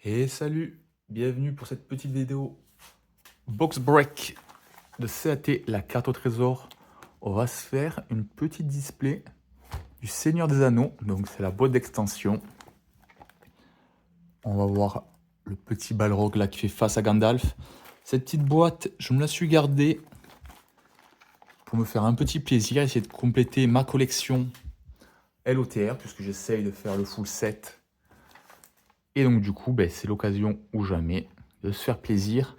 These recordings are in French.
Et salut, bienvenue pour cette petite vidéo box break de CAT, la carte au trésor. On va se faire une petite display du Seigneur des Anneaux, donc c'est la boîte d'extension. On va voir le petit Balrog là qui fait face à Gandalf. Cette petite boîte, je me la suis gardée pour me faire un petit plaisir, essayer de compléter ma collection LOTR, puisque j'essaye de faire le full set. Et donc du coup, c'est l'occasion ou jamais de se faire plaisir.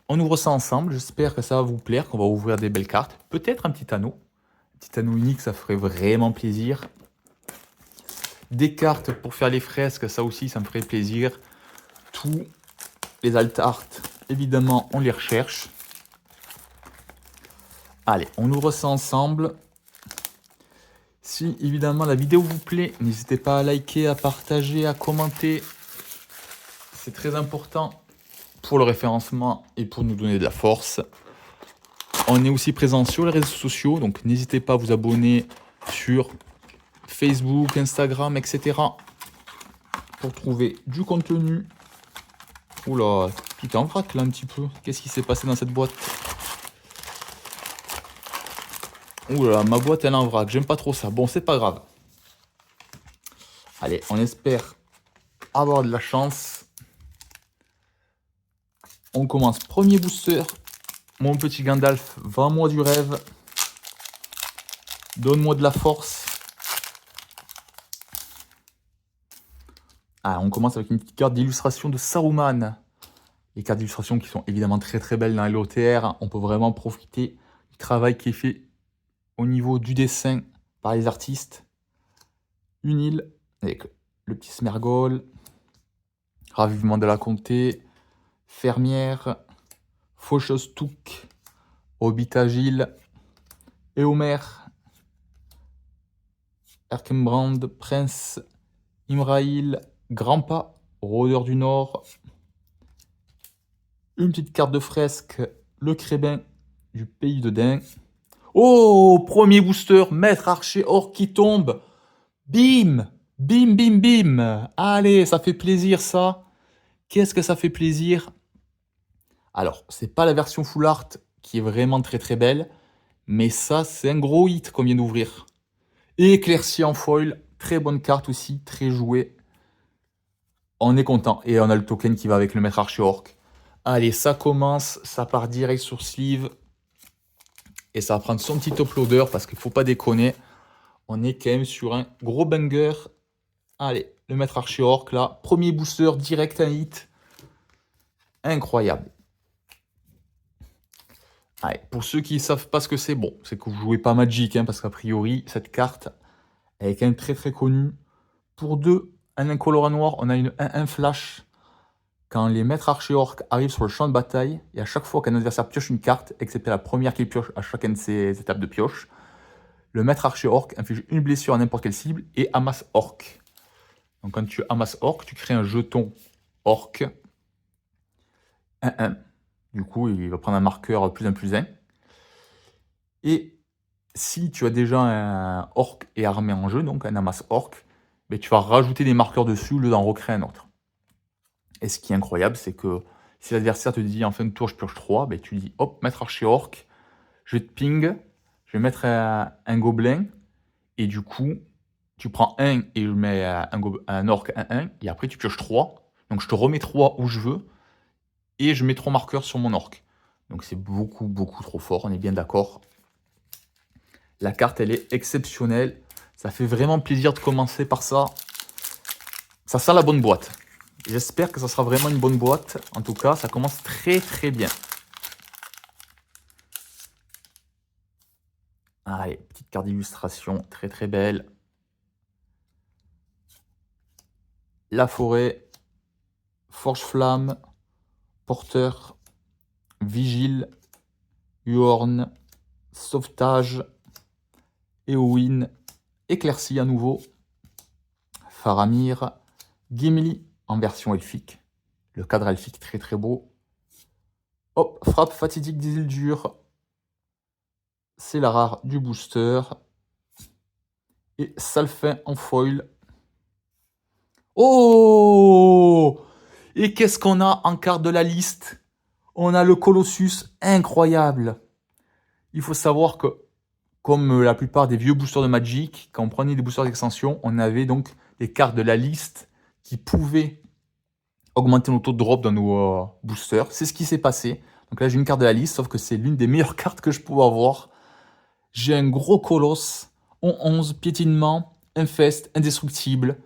On ouvre ça ensemble, j'espère que ça va vous plaire, qu'on va ouvrir des belles cartes. Peut-être un petit anneau. Un petit anneau unique, ça ferait vraiment plaisir. Des cartes pour faire les fresques, ça aussi, ça me ferait plaisir. Tous les alt art, évidemment, on les recherche. Allez, on ouvre ça ensemble. Si, évidemment, la vidéo vous plaît, n'hésitez pas à liker, à partager, à commenter. C'est très important pour le référencement et pour nous donner de la force. On est aussi présent sur les réseaux sociaux, donc n'hésitez pas à vous abonner sur Facebook, Instagram, etc. pour trouver du contenu. Oula, tout est en vrac là un petit peu. Qu'est-ce qui s'est passé dans cette boîte? Oula, ma boîte elle est en vrac, j'aime pas trop ça. Bon, c'est pas grave. Allez, on espère avoir de la chance. On commence, premier booster. Mon petit Gandalf, vends-moi du rêve. Donne-moi de la force. Ah, on commence avec une petite carte d'illustration de Saruman. Les cartes d'illustration qui sont évidemment très très belles dans l'OTR. On peut vraiment profiter du travail qui est fait au niveau du dessin par les artistes. Une île avec le petit Smergol, Ravivement de la Comté, Fermière, Faucheuse Touk, Hobbit Agile, Éomer, Erkenbrand, Prince, Imraïl, Grandpa, Rôdeur du Nord, une petite carte de fresque, le Crébin du Pays de Dain. Oh, premier booster, Maître Archer Orc qui tombe. Bim, bim, bim, bim. Allez, ça fait plaisir ça. Qu'est-ce que ça fait plaisir? Alors, c'est pas la version full art qui est vraiment très très belle, mais ça, c'est un gros hit qu'on vient d'ouvrir. Et éclairci en foil, très bonne carte aussi, très jouée. On est content. Et on a le token qui va avec le Maître Archer Orc. Allez, ça commence, ça part direct sur sleeve. Et ça va prendre son petit uploader parce qu'il faut pas déconner. On est quand même sur un gros banger. Allez, le Maître Archer Orc là. Premier booster, direct un hit. Incroyable. Allez, pour ceux qui ne savent pas ce que c'est, bon, c'est que vous jouez pas Magic, hein, parce qu'a priori, cette carte, elle est quand même très très connue. Pour 2, un incolore noir, on a une 1-1 flash. Quand les maîtres archers orques arrivent sur le champ de bataille, et à chaque fois qu'un adversaire pioche une carte, excepté la première qu'il pioche à chacune de ses étapes de pioche, le maître archer orc inflige une blessure à n'importe quelle cible et amasse orc. Donc quand tu amasses orc, tu crées un jeton orc 1-1. Du coup, il va prendre un marqueur +1/+1. Et si tu as déjà un orc et armé en jeu, donc un amasse orc, tu vas rajouter des marqueurs dessus au lieu d'en recréer un autre. Et ce qui est incroyable, c'est que si l'adversaire te dit en fin de tour je pioche 3, tu dis hop, maître archer orc, je vais te ping, je vais mettre un gobelin, et du coup, tu prends 1 et je mets un orc 1-1, et après tu pioches 3, donc je te remets 3 où je veux, et je mets 3 marqueurs sur mon orc. Donc c'est beaucoup, beaucoup trop fort, on est bien d'accord. La carte, elle est exceptionnelle. Ça fait vraiment plaisir de commencer par ça. Ça sent la bonne boîte. J'espère que ça sera vraiment une bonne boîte. En tout cas, ça commence très, très bien. Allez, petite carte d'illustration, très, très belle. La forêt, Forge-Flamme, Porteur, Vigile, Huorn, Sauvetage, Éowyn, Éclaircie à nouveau, Faramir, Gimli en version elfique. Le cadre elfique très très beau. Hop, frappe fatidique des Isildur. C'est la rare du booster. Et Salfin en foil. Oh! Et qu'est-ce qu'on a en carte de la liste? On a le Colossus, incroyable. Il faut savoir que, comme la plupart des vieux boosters de Magic, quand on prenait des boosters d'extension, on avait donc des cartes de la liste qui pouvaient augmenter nos taux de drop dans nos boosters. C'est ce qui s'est passé. Donc là, j'ai une carte de la liste, sauf que c'est l'une des meilleures cartes que je pouvais avoir. J'ai un gros colosse, 11, piétinement, infest, indestructible.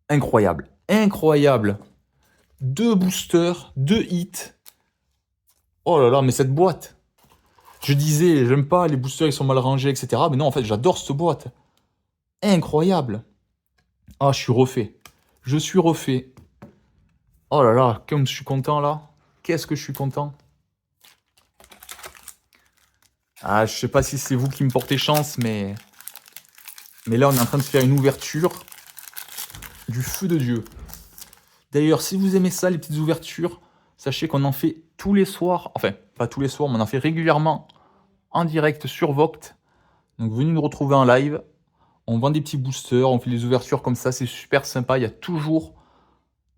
Incroyable. Incroyable. 2 boosters, 2 hits. Oh là là, mais cette boîte. Je disais, j'aime pas, les boosters ils sont mal rangés, etc. Mais non, en fait, j'adore cette boîte. Incroyable. Ah, je suis refait. Je suis refait. Oh là là, comme je suis content là. Qu'est-ce que je suis content. Ah, je sais pas si c'est vous qui me portez chance, mais là, on est en train de faire une ouverture du feu de Dieu. D'ailleurs, si vous aimez ça, les petites ouvertures, sachez qu'on en fait tous les soirs. Enfin, pas tous les soirs, mais on en fait régulièrement en direct sur Voct. Donc, venez nous retrouver en live. On vend des petits boosters, on fait des ouvertures comme ça, c'est super sympa. Il y a toujours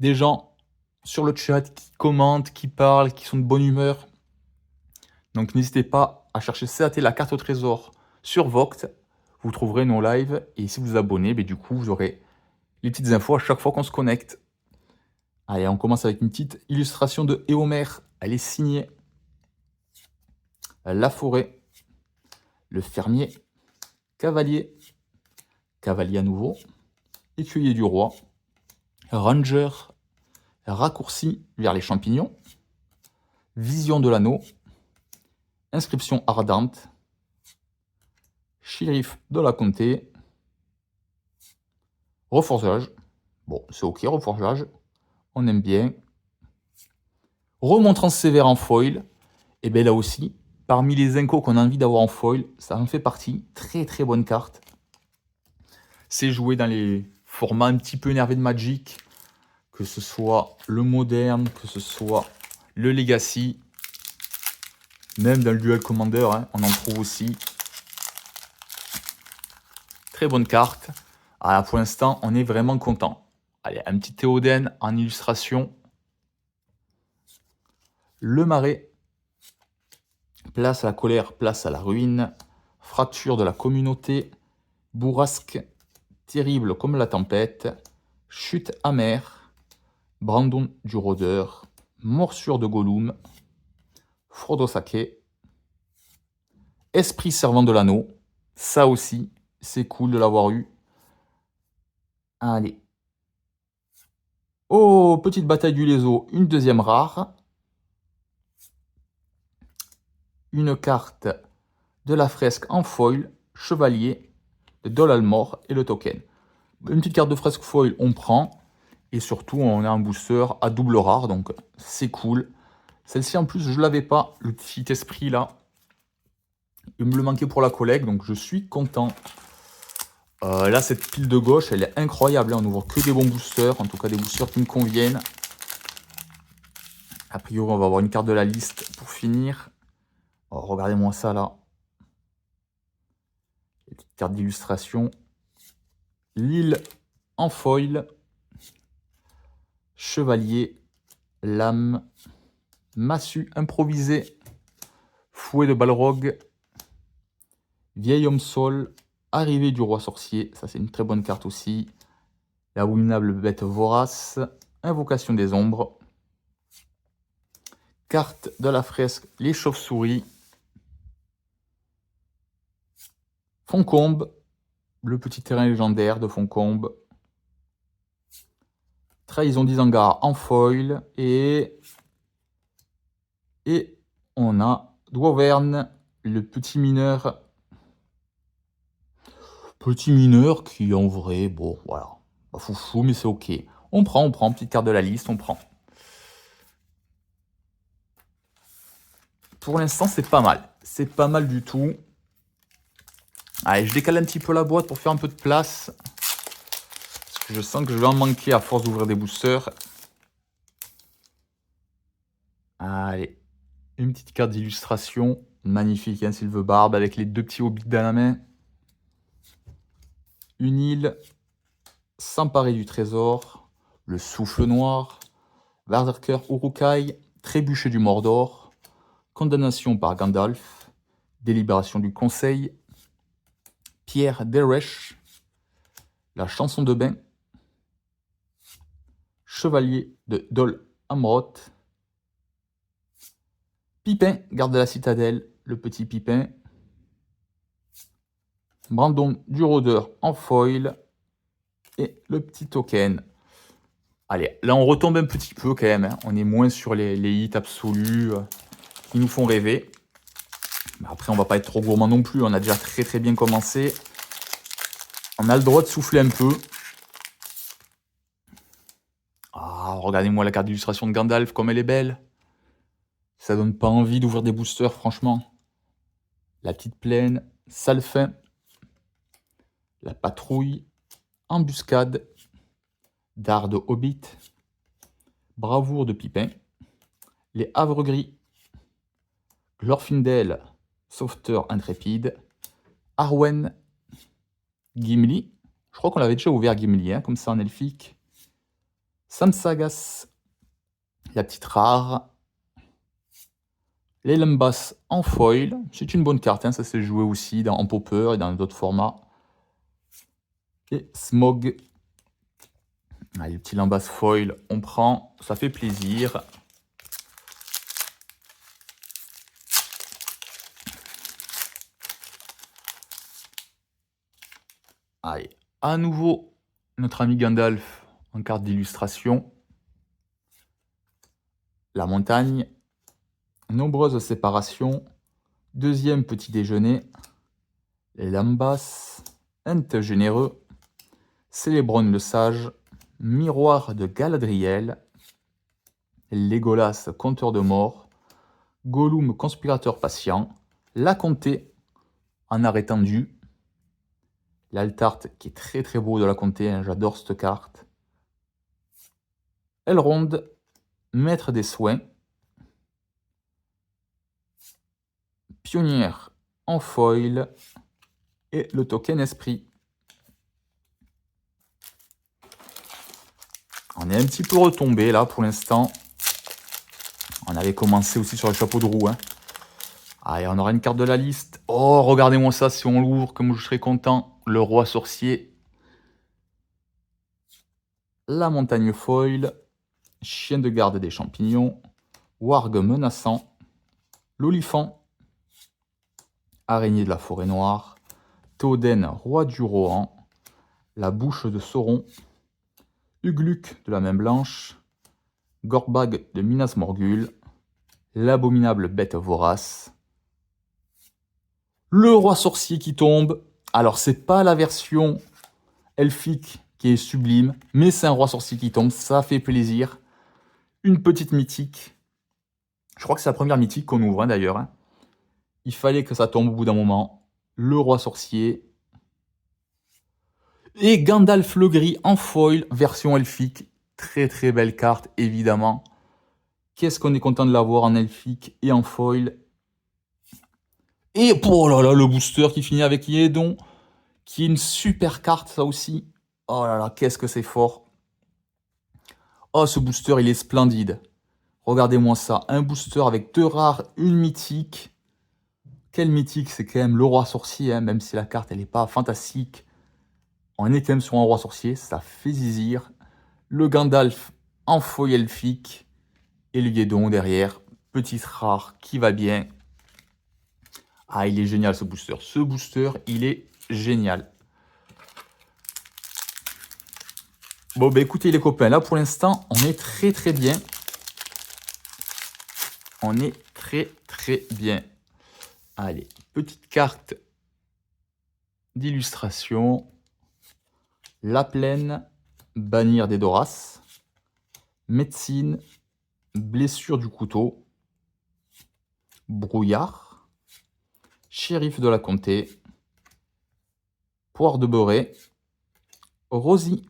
des gens sur le chat qui commentent, qui parlent, qui sont de bonne humeur. Donc, n'hésitez pas à chercher CAT, la carte au trésor, sur Voct. Vous trouverez nos lives. Et si vous vous abonnez, du coup, vous aurez les petites infos à chaque fois qu'on se connecte. Allez, on commence avec une petite illustration de Éomer. Elle est signée La Forêt, le fermier, cavalier, cavalier à nouveau, écuyer du roi, ranger, raccourci vers les champignons, vision de l'anneau, inscription ardente, shérif de la comté, reforgeage. Bon, c'est ok, reforgeage. On aime bien. Remontrance sévère en foil. Et bien là aussi, parmi les incos qu'on a envie d'avoir en foil, ça en fait partie. Très très bonne carte. C'est joué dans les formats un petit peu énervés de Magic, que ce soit le moderne, que ce soit le legacy, même dans le duel commander, hein, on en trouve aussi. Très bonne carte. Alors pour l'instant, on est vraiment content. Allez, un petit Théoden en illustration. Le marais. Place à la colère, place à la ruine. Fracture de la communauté. Bourrasque terrible comme la tempête. Chute amère. Brandon du rôdeur. Morsure de Gollum. Frodo Sake. Esprit servant de l'anneau. Ça aussi, c'est cool de l'avoir eu. Allez. Oh, petite bataille du Lézo, une deuxième rare. Une carte de la fresque en foil, chevalier, de Dolalmor et le token. Une petite carte de fresque foil, on prend. Et surtout, on a un booster à double rare, donc c'est cool. Celle-ci, en plus, je ne l'avais pas, le petit esprit là. Il me le manquait pour la collègue, donc je suis content. Là, cette pile de gauche, elle est incroyable. Hein. On n'ouvre que des bons boosters, en tout cas des boosters qui me conviennent. A priori, on va avoir une carte de la liste pour finir. Oh, regardez-moi ça là. Une petite carte d'illustration. L'île en foil. Chevalier. Lame. Massue improvisée. Fouet de Balrog. Vieil homme sol. Arrivée du roi sorcier. Ça, c'est une très bonne carte aussi. L'abominable bête vorace. Invocation des ombres. Carte de la fresque, les chauves-souris. Foncombe, le petit terrain légendaire de Foncombe. Trahison d'Isengard en foil. Et on a Dwovern, le petit mineur. Petit mineur qui en vrai, bon voilà, pas foufou mais c'est ok. On prend, petite carte de la liste, on prend. Pour l'instant, c'est pas mal. C'est pas mal du tout. Allez, je décale un petit peu la boîte pour faire un peu de place. Parce que je sens que je vais en manquer à force d'ouvrir des boosters. Allez, une petite carte d'illustration. Magnifique, hein, Sylve Barbe avec les deux petits hobbits dans la main. Une île. S'emparer du trésor. le Souffle Noir, Berserker Uruk-hai, Trébuchet du Mordor, Condamnation par Gandalf, Délibération du Conseil, Pierre d'Eresh, La Chanson de Bain, Chevalier de Dol Amroth, Pipin, garde de la citadelle, le petit Pipin, Brandon du Rôdeur en foil, et le petit token. Allez, là on retombe un petit peu quand même, hein. On est moins sur les hits absolus qui nous font rêver. Mais après on va pas être trop gourmand non plus, on a déjà très bien commencé. On a le droit de souffler un peu. Ah, regardez-moi la carte d'illustration de Gandalf, comme elle est belle. Ça donne pas envie d'ouvrir des boosters, franchement. La petite plaine, Salfin, la patrouille, embuscade, dard de Hobbit, bravoure de Pipin, les havres gris, Glorfindel, sauveteur intrépide, Arwen, Gimli. Je crois qu'on l'avait déjà ouvert Gimli, hein, comme ça en elfique. Samsagas, la petite rare, les Lembas en foil, c'est une bonne carte, hein, ça s'est joué aussi en popper et dans d'autres formats. Et Smog, les petits Lembas foil, on prend, ça fait plaisir. Allez, à nouveau, notre ami Gandalf en carte d'illustration. La montagne, nombreuses séparations, deuxième petit déjeuner, les Lambas, Ent généreux, Célébron le sage, miroir de Galadriel, Legolas conteur de mort, Gollum conspirateur patient, la comté en arrêt tendu, l'Altart qui est très beau de la comté, hein, j'adore cette carte, Elrond, maître des soins, pionnière en foil et le token esprit. On est un petit peu retombé là pour l'instant. On avait commencé aussi sur le chapeau de roue. Hein. Allez, on aura une carte de la liste. Oh, regardez-moi ça, si on l'ouvre, comme je serais content. Le roi sorcier. La montagne foil. Chien de garde des champignons. Warg menaçant. L'olifant. Araignée de la forêt noire. Théoden, roi du Rohan. La bouche de Sauron. Ugluk de la main blanche. Gorbag de Minas Morgul. L'abominable bête vorace. Le roi sorcier qui tombe. Alors, c'est pas la version elfique qui est sublime, mais c'est un roi sorcier qui tombe, ça fait plaisir. Une petite mythique. Je crois que c'est la première mythique qu'on ouvre, hein, d'ailleurs. Hein. Il fallait que ça tombe au bout d'un moment. Le roi sorcier. Et Gandalf le Gris en foil, version elfique. Très belle carte, évidemment. Qu'est-ce qu'on est content de l'avoir en elfique et en foil. Et oh là là, le booster qui finit avec Yédon, qui est une super carte, ça aussi. Oh là là, qu'est-ce que c'est fort. Oh, ce booster, il est splendide. Regardez-moi ça. Un booster avec 2 rares, une mythique. Quel mythique, c'est quand même le roi sorcier, hein, même si la carte, elle n'est pas fantastique. On est quand même sur un roi sorcier, ça fait zizir. Le Gandalf en foil elfique. Et le Guédon derrière. Petite rare qui va bien. Ah, il est génial ce booster. Ce booster, il est génial. Bon, bah écoutez les copains, là pour l'instant, on est très bien. On est très bien. Allez, petite carte d'illustration. La plaine, bannir des Doras. Médecine, blessure du couteau. Brouillard. Shérif de la comté. Poire de beurré. Rosie.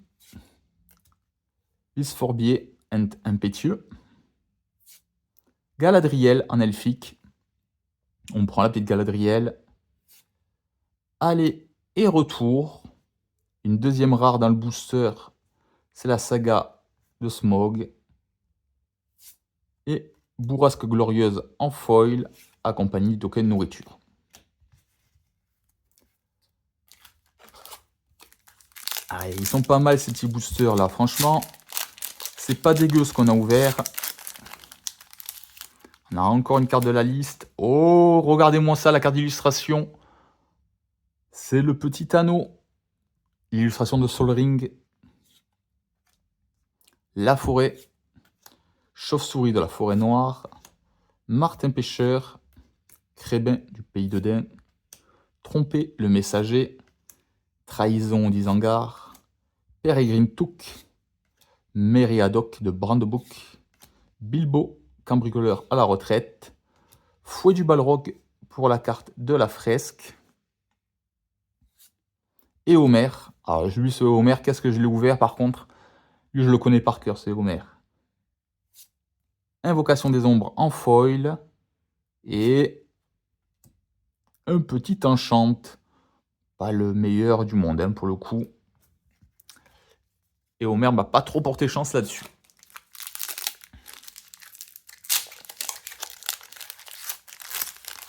Isforbier and impétueux. Galadriel en elfique. On prend la petite Galadriel. Aller et retour. Une deuxième rare dans le booster, c'est la saga de Smog. Et Bourrasque Glorieuse en foil, accompagné du token nourriture. Ah, ils sont pas mal ces petits boosters là, franchement, c'est pas dégueu ce qu'on a ouvert. On a encore une carte de la liste. Oh, regardez-moi ça, la carte d'illustration. C'est le petit anneau. L'illustration de Sol Ring. La forêt. Chauve-souris de la forêt noire. Martin pêcheur. Crébin du pays de Dain. Tromper le messager. Trahison d'Isengard. Peregrine Took. Mériadoc de Brandebook. Bilbo, cambrioleur à la retraite. Fouet du Balrog pour la carte de la fresque. Et Homer. Alors, lui, ce Homer, qu'est-ce que je l'ai ouvert par contre? Lui, je le connais par cœur, c'est Homer. Invocation des ombres en foil. Et un petit enchant. Pas le meilleur du monde, hein, pour le coup. Et Homer m'a pas trop porté chance là-dessus.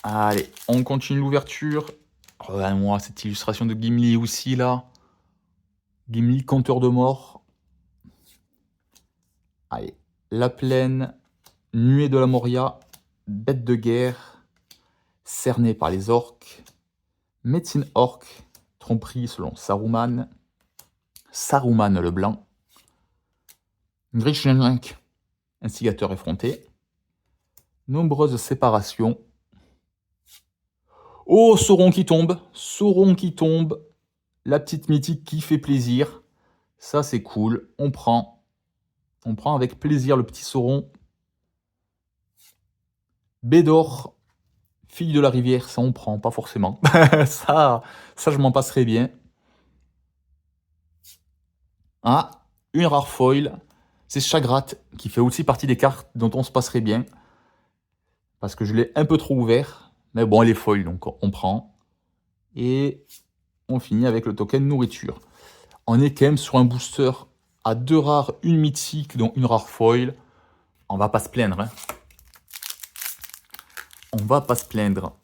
Allez, on continue l'ouverture. Regarde-moi cette illustration de Gimli aussi, là. Gimli, compteur de mort. Allez, la plaine, nuée de la Moria, bête de guerre, cerné par les orques, médecine orque, tromperie selon Saruman, Saruman le blanc, Grishnink, instigateur effronté, nombreuses séparations. Oh, Sauron qui tombe, la petite mythique qui fait plaisir. Ça, c'est cool, on prend avec plaisir le petit Sauron. Bédor, fille de la rivière, ça on prend, pas forcément. ça, je m'en passerai bien. Ah, une rare foil, c'est Chagrat, qui fait aussi partie des cartes dont on se passerait bien. Parce que je l'ai un peu trop ouvert. Mais bon, elle est foil, donc on prend. Et on finit avec le token nourriture. On est quand même sur un booster à 2 rares, une mythique, dont une rare foil. On va pas se plaindre. Hein. On va pas se plaindre.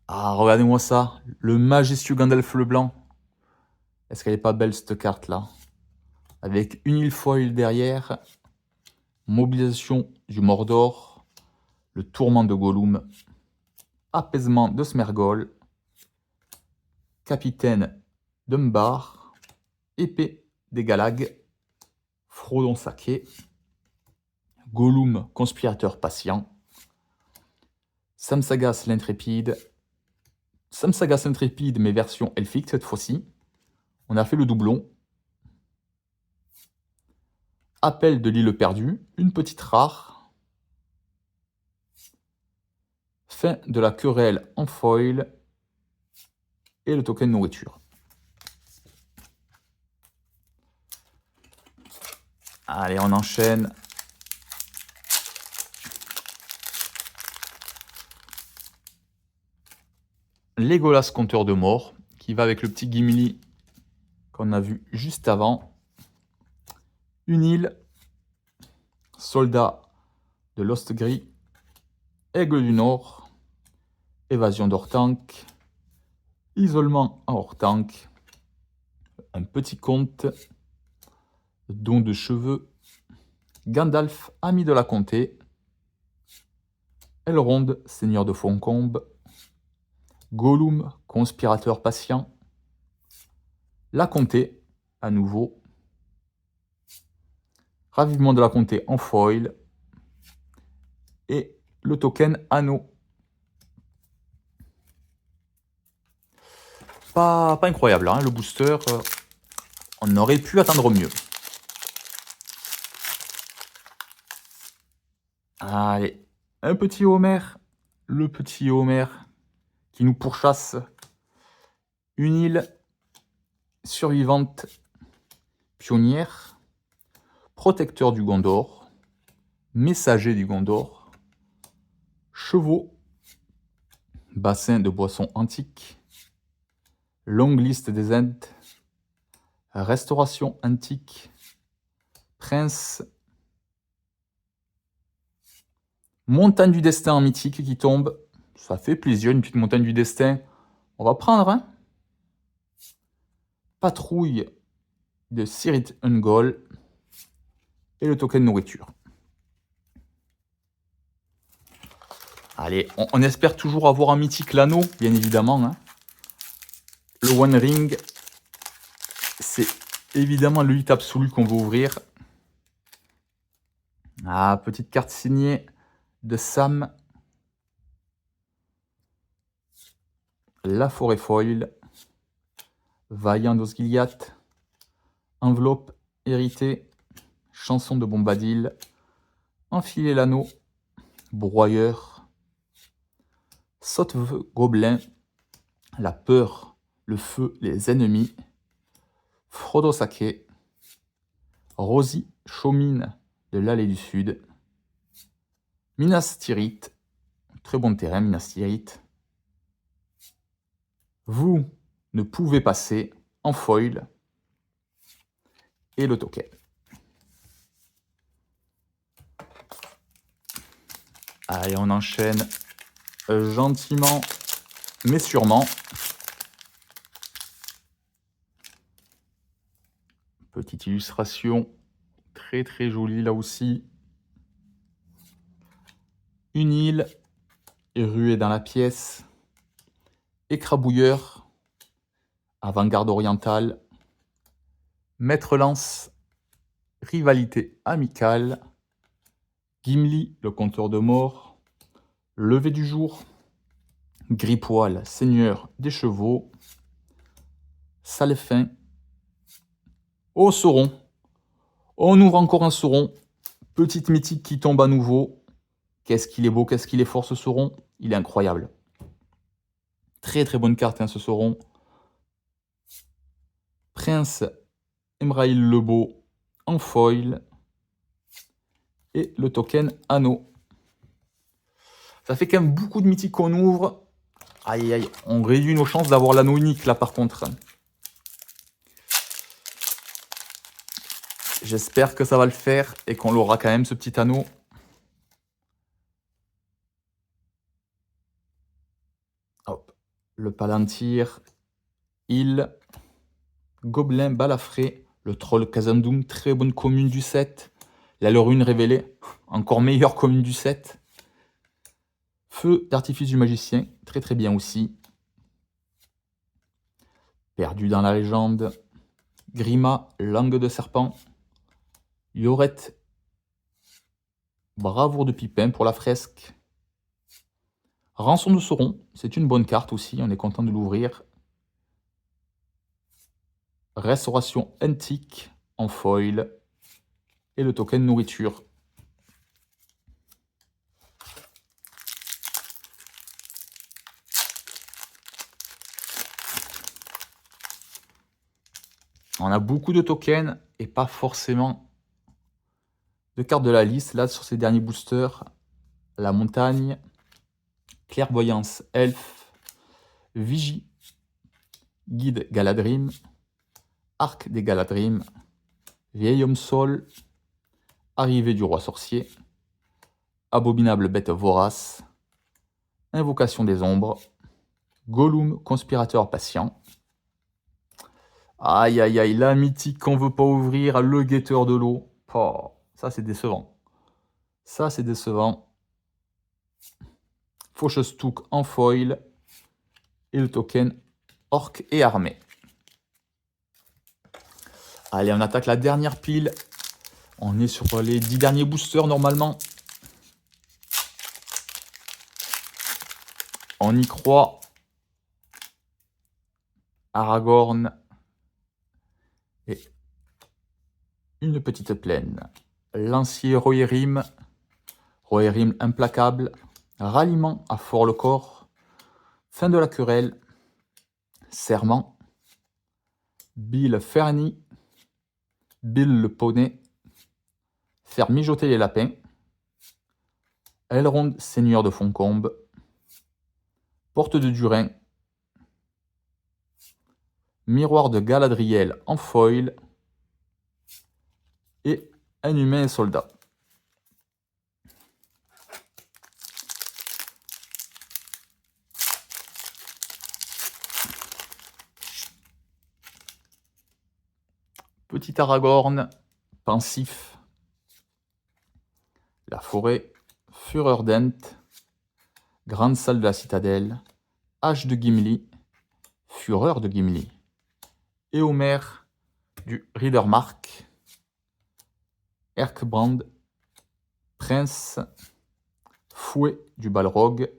Ah, regardez-moi ça. Le majestueux Gandalf le Blanc. Est-ce qu'elle est pas belle cette carte là? Avec une île foil derrière. Mobilisation du Mordor. Le tourment de Gollum. Apaisement de Smergol. Capitaine d'Umbar. Épée des Galags. Frodon Saké. Gollum, conspirateur patient. Samsagas l'intrépide. Samsagas l'intrépide, mais version elfique cette fois-ci. On a fait le doublon. Appel de l'île perdue, une petite rare. Fin de la querelle en foil. Et le token nourriture. Allez, on enchaîne. Legolas, compteur de mort, qui va avec le petit Gimli qu'on a vu juste avant. Une île. Soldat de l'Ostgris. Aigle du Nord. Évasion d'Hors-Tank. Isolement en hors-tank. Un petit conte. Don de cheveux. Gandalf, ami de la comté. Elrond, seigneur de Foncombe. Gollum, conspirateur patient. La comté, à nouveau. Ravivement de la comté en foil. Et le token anneau. Pas incroyable, hein, le booster. On aurait pu attendre mieux. Allez, un petit Homer. Le petit Homer qui nous pourchasse. Une île survivante pionnière. Protecteur du Gondor. Messager du Gondor. Chevaux. Bassin de boissons antiques. Longue liste des Ents. Restauration antique. Prince. Montagne du destin en mythique qui tombe. Ça fait plaisir, une petite montagne du destin. On va prendre, hein. Patrouille de Cirith Ungol. Et le token nourriture. Allez, on espère toujours avoir un mythique l'anneau, bien évidemment. Hein. Le One Ring, c'est évidemment le hit absolu qu'on veut ouvrir. Ah, petite carte signée de Sam. La forêt foil. Vaillant d'Osgiliath. Enveloppe héritée. Chanson de Bombadil. Enfiler l'anneau. Broyeur. Saute gobelin. La peur, le feu, les ennemis. Frodo Sake. Rosie Chaumine de l'Allée du Sud. Minas Tirith. Très bon terrain, Minas Tirith. Vous ne pouvez passer en foil. Et le token. Allez, on enchaîne gentiment, mais sûrement. Petite illustration, très très jolie là aussi. Une île ruée dans la pièce. Écrabouilleur, avant-garde orientale. Maître lance, rivalité amicale. Gimli, le compteur de mort. Lever du jour. Gripoil, seigneur des chevaux. Salefin. Oh, Sauron. On ouvre encore un Sauron. Petite mythique qui tombe à nouveau. Qu'est-ce qu'il est beau, qu'est-ce qu'il est fort ce Sauron. Il est incroyable. Très très bonne carte, hein, ce Sauron. Prince Emraïl le Beau en foil. Et le token anneau. Ça fait quand même beaucoup de mythiques qu'on ouvre. Aïe aïe, on réduit nos chances d'avoir l'anneau unique là par contre. J'espère que ça va le faire et qu'on l'aura quand même ce petit anneau. Hop. Le Palantir, île, Gobelin balafré, le troll Khazad-dûm, très bonne commune du 7. La Lorune révélée, encore meilleure commune du 7. Feu d'artifice du magicien, très très bien aussi. Perdu dans la légende. Grima, langue de serpent. Yorette, bravoure de Pipin pour la fresque. Rançon de Sauron, c'est une bonne carte aussi, on est content de l'ouvrir. Restauration antique en foil. Et le token nourriture. On a beaucoup de tokens et pas forcément de cartes de la liste. Là, sur ces derniers boosters, la montagne, clairvoyance, elfe, vigie, guide Galadrim, arc des Galadrim, vieil homme sol, arrivée du roi sorcier, abominable bête vorace, invocation des ombres, Gollum, conspirateur patient. Aïe aïe aïe, la mythique qu'on veut pas ouvrir, le guetteur de l'eau. Oh, ça c'est décevant. Ça c'est décevant. Fauchestouk en foil. Et le token orc et armée. Allez, on attaque la dernière pile. On est sur les 10 derniers boosters normalement. On y croit. Aragorn. Et une petite plaine. Lancier Rohirrim. Rohirrim implacable. Ralliement à Fort-le-Corps. Fin de la querelle. Serment. Bill Ferny. Bill le poney. Faire mijoter les lapins. Elrond, seigneur de Foncombe. Porte de Durin. miroir de Galadriel en foil et un humain et soldat. Petit Aragorn, pensif. La forêt, fureur d'Ent, grande salle de la citadelle, hache de Gimli, fureur de Gimli. Éomer du Riddermark, Erkbrand, prince, fouet du Balrog.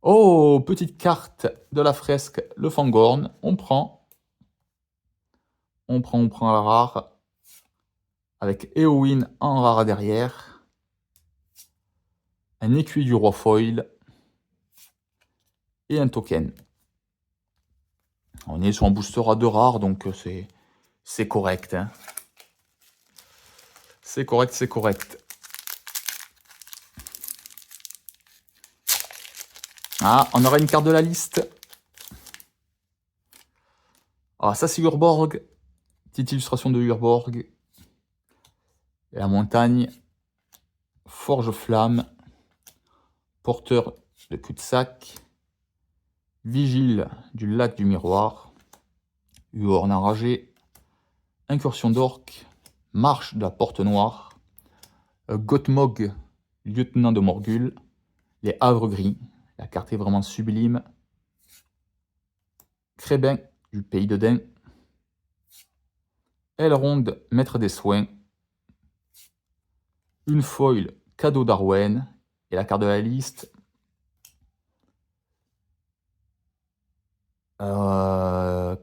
Oh, petite carte de la fresque, le Fangorn, on prend la rare, avec Éowyn en rare derrière, un écuyer du roi foil, et un token. On est sur un booster à 2 rares, donc c'est correct. Hein. C'est correct, c'est correct. Ah, on aura une carte de la liste. Ah, ça c'est Urborg. Petite illustration de Urborg. Et la montagne. Forge flamme. Porteur de cul-de-sac. Vigile du lac du miroir. Huorn enragé. Incursion d'orque. Marche de la porte noire. Gothmog, lieutenant de Morgul. Les havres gris. La carte est vraiment sublime. Crébin du pays de Dain. Elrond, maître des soins. Une foil, cadeau d'Arwen. Et la carte de la liste.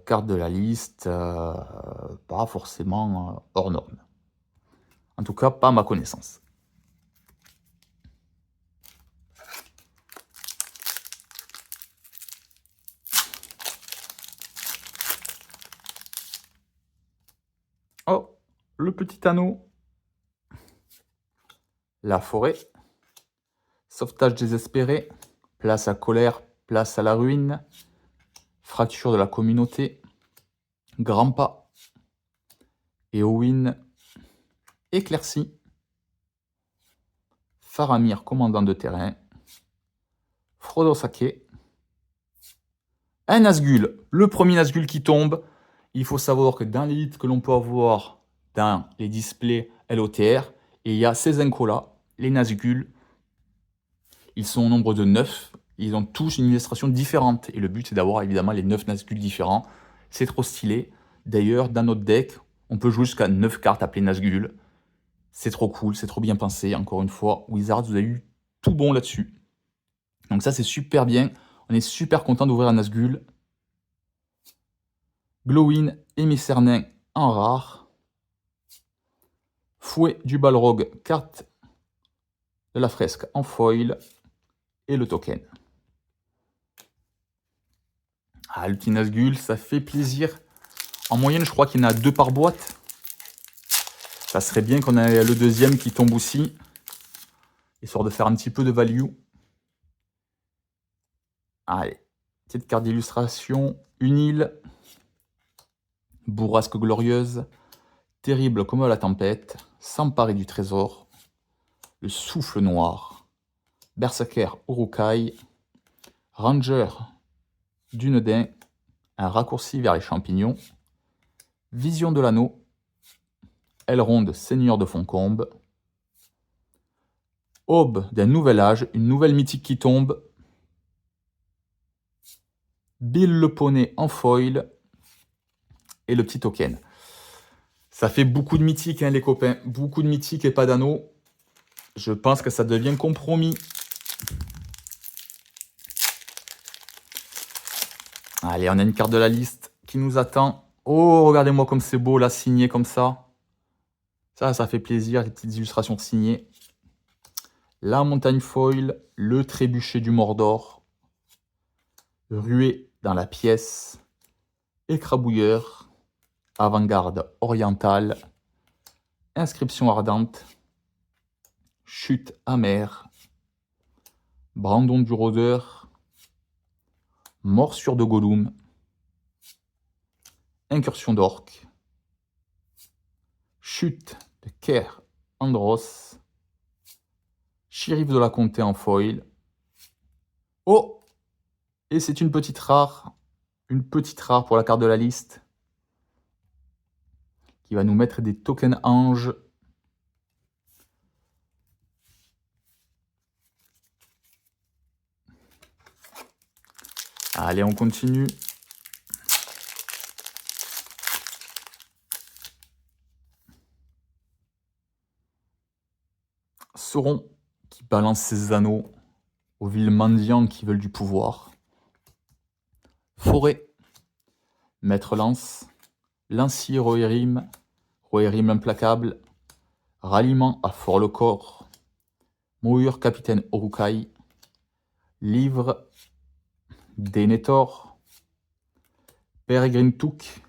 Carte de la liste, pas forcément hors norme. En tout cas, pas à ma connaissance. Oh, le petit anneau. La forêt. Sauvetage désespéré. Place à colère, place à la ruine. Fracture de la communauté. Grand pas. Éowyn. Éclaircie. Faramir, commandant de terrain. Frodo Sake. Un Nazgûl. Le premier Nazgûl qui tombe. Il faut savoir que dans l'élite que l'on peut avoir dans les displays LOTR, il y a ces incos-là, les Nazgûl. Ils sont au nombre de 9. Ils ont tous une illustration différente. Et le but, c'est d'avoir évidemment les 9 Nazgûl différents. C'est trop stylé. D'ailleurs, dans notre deck, on peut jouer jusqu'à 9 cartes appelées Nazgûl. C'est trop cool, c'est trop bien pensé. Encore une fois, Wizards, vous avez eu tout bon là-dessus. Donc ça, c'est super bien. On est super content d'ouvrir un Nazgûl. Glowin, émissaire nain en rare. Fouet du Balrog, carte de la fresque en foil. Et le token. Ah, le petit Nazgûl, ça fait plaisir. En moyenne, je crois qu'il y en a 2 par boîte. Ça serait bien qu'on ait le deuxième qui tombe aussi. Histoire de faire un petit peu de value. Allez, petite carte d'illustration. Une île. Bourrasque glorieuse. Terrible comme la tempête. S'emparer du trésor. Le souffle noir. Berserker Uruk-hai. Ranger Dunedain. Un raccourci vers les champignons. Vision de l'anneau. Elrond, seigneur de Foncombe. Aube d'un nouvel âge, une nouvelle mythique qui tombe. Bill le poney en foil. Et le petit token. Ça fait beaucoup de mythiques, hein, les copains. Beaucoup de mythiques et pas d'anneaux. Je pense que ça devient compromis. Allez, on a une carte de la liste qui nous attend. Oh, regardez-moi comme c'est beau, là, signé comme ça. Ça fait plaisir, les petites illustrations signées. La montagne foil, le trébuchet du Mordor. Ruée dans la pièce. Écrabouilleur. Avant-garde orientale. Inscription ardente. Chute amère. Brandon du rôdeur. Morsure de Gollum. Incursion d'orque. Chute de Caer Andros. Shérif de la Comté en foil. Oh! Et c'est une petite rare. Une petite rare pour la carte de la liste. Qui va nous mettre des tokens anges. Allez, on continue. Sauron qui balance ses anneaux aux villes mendiants qui veulent du pouvoir. Forêt. Maître Lance. Lancier Rohirrim. Rohirrim implacable. Ralliement à Fort-le-Corps. Mohur Capitaine Uruk-hai. Livre. Denethor. Peregrine Took.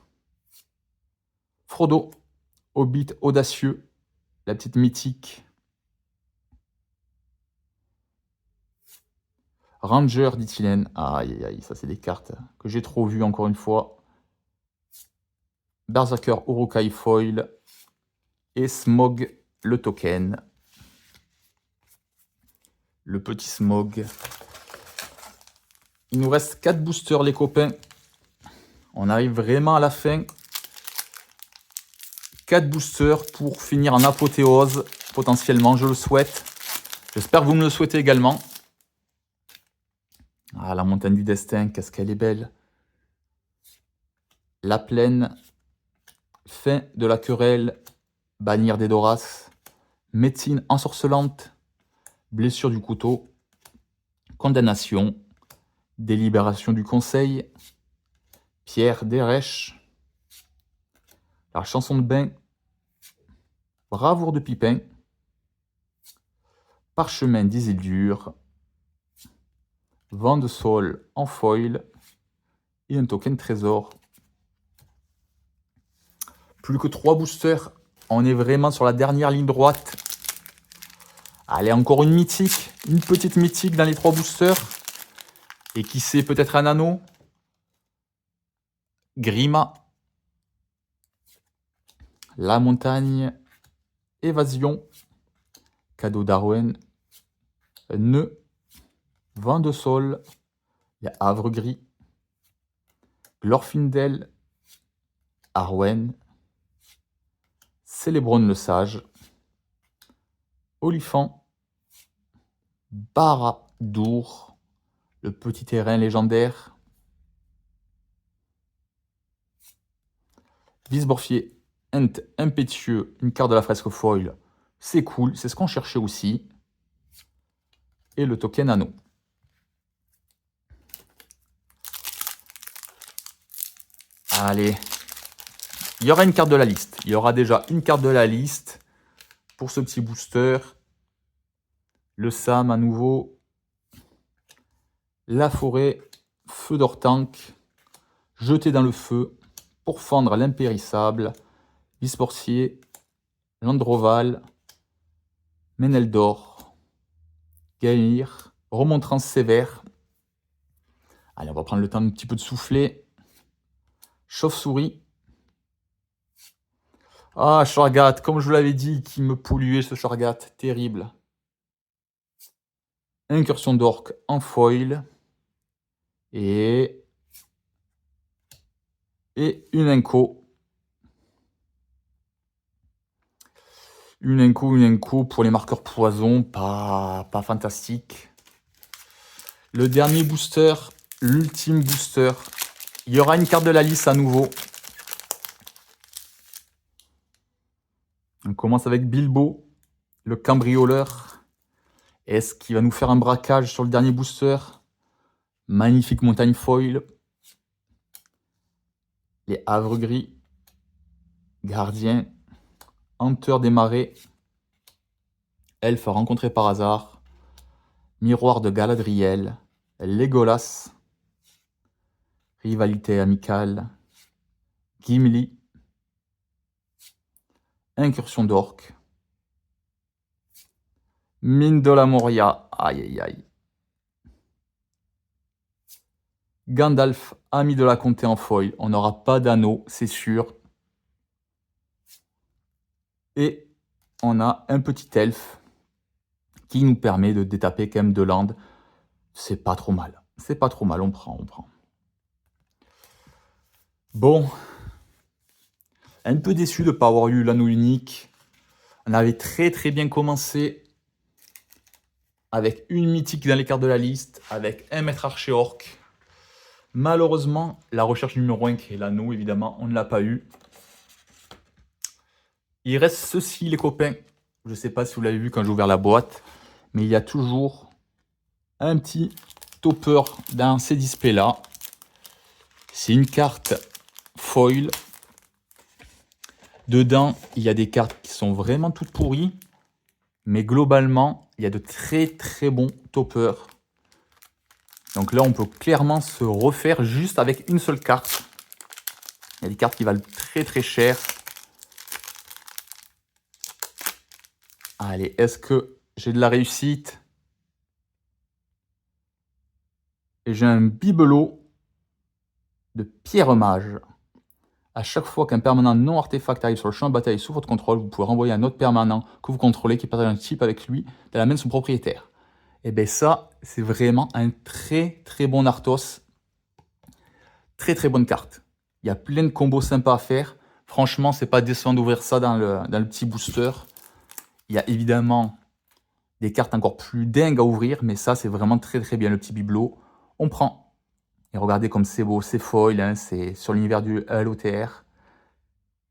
Frodo. Hobbit audacieux. La petite mythique. Ranger d'Ithilien. Aïe aïe aïe, ça c'est des cartes que j'ai trop vues encore une fois. Berserker Uruk-hai foil. Et Smog le token. Le petit Smog. Il nous reste 4 boosters les copains. On arrive vraiment à la fin. 4 boosters pour finir en apothéose. Potentiellement, je le souhaite. J'espère que vous me le souhaitez également. Ah, la montagne du destin, qu'est-ce qu'elle est belle. La plaine. Fin de la querelle. Bannir des Doras. Médecine ensorcelante. Blessure du couteau. Condamnation. Délibération du conseil. Pierre d'Erech. La chanson de bain. Bravoure de Pipin. Parchemin d'Isildur. Vent de Sol en foil. Et un token trésor. Plus que 3 boosters. On est vraiment sur la dernière ligne droite. Allez, encore une mythique. Une petite mythique dans les 3 boosters. Et qui sait, peut-être un anneau. Grima. La montagne. Évasion. Cadeau d'Arwen. Nœud. Vent de Sol. Il y a Havre Gris. Glorfindel. Arwen. Célébron le Sage. Olifant. Barad-dûr. Le petit terrain légendaire. Visborfier. Ent impétueux. Une carte de la fresque foil. C'est cool. C'est ce qu'on cherchait aussi. Et le token anneau. Allez. Il y aura une carte de la liste. Il y aura déjà une carte de la liste pour ce petit booster. Le Sam à nouveau. La forêt. Feu d'Ortanque. Jeté dans le feu. Pour fendre l'impérissable. Visportier. Landroval. Meneldor. Gaïr. Remontrance sévère. Allez, on va prendre le temps un petit peu de souffler. Chauve-souris. Ah, Shargat, comme je vous l'avais dit, qui me polluait ce Shargat. Terrible. Incursion d'orque en foil. Et une inco. Une inco pour les marqueurs poison. Pas fantastique. Le dernier booster. L'ultime booster. Il y aura une carte de la liste à nouveau. On commence avec Bilbo, le cambrioleur. Est-ce qu'il va nous faire un braquage sur le dernier booster? Magnifique montagne foil. Les havres gris. Gardien. Hanteur des marais. Elfe rencontré par hasard. Miroir de Galadriel. Legolas. Rivalité amicale. Gimli. Incursion d'orque. Mine de la Moria. Aïe aïe aïe. Gandalf, ami de la comté en foil. On n'aura pas d'anneau, c'est sûr. Et on a un petit elfe qui nous permet de détaper quand même 2 landes. C'est pas trop mal. C'est pas trop mal, on prend. Bon. Un peu déçu de ne pas avoir eu l'anneau unique. On avait très bien commencé avec une mythique dans les cartes de la liste, avec un maître archer orc. Malheureusement, la recherche numéro 1 qui est l'anneau, évidemment, on ne l'a pas eu. Il reste ceci, les copains. Je ne sais pas si vous l'avez vu quand j'ai ouvert la boîte, mais il y a toujours un petit topper dans ces displays-là. C'est une carte foil. Dedans, il y a des cartes qui sont vraiment toutes pourries, mais globalement, il y a de très bons toppers. Donc là, on peut clairement se refaire juste avec une seule carte. Il y a des cartes qui valent très cher. Allez, est-ce que j'ai de la réussite? Et j'ai un bibelot de Pierre Mage. À chaque fois qu'un permanent non artefact arrive sur le champ de bataille sous votre contrôle, vous pouvez renvoyer un autre permanent que vous contrôlez qui partage un type avec lui dans la main de son propriétaire. Et bien ça, c'est vraiment un très bon Arthos. Très bonne carte. Il y a plein de combos sympas à faire. Franchement, c'est pas décevant d'ouvrir ça dans le petit booster. Il y a évidemment des cartes encore plus dingues à ouvrir, mais ça, c'est vraiment très bien. Le petit bibelot, on prend. Et regardez comme c'est beau, c'est foil, hein, c'est sur l'univers du LOTR.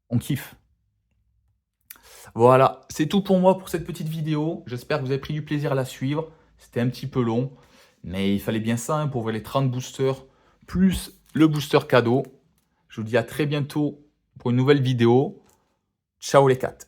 On kiffe. Voilà, c'est tout pour moi pour cette petite vidéo. J'espère que vous avez pris du plaisir à la suivre. C'était un petit peu long, mais il fallait bien ça hein, pour ouvrir les 30 boosters, plus le booster cadeau. Je vous dis à très bientôt pour une nouvelle vidéo. Ciao les 4.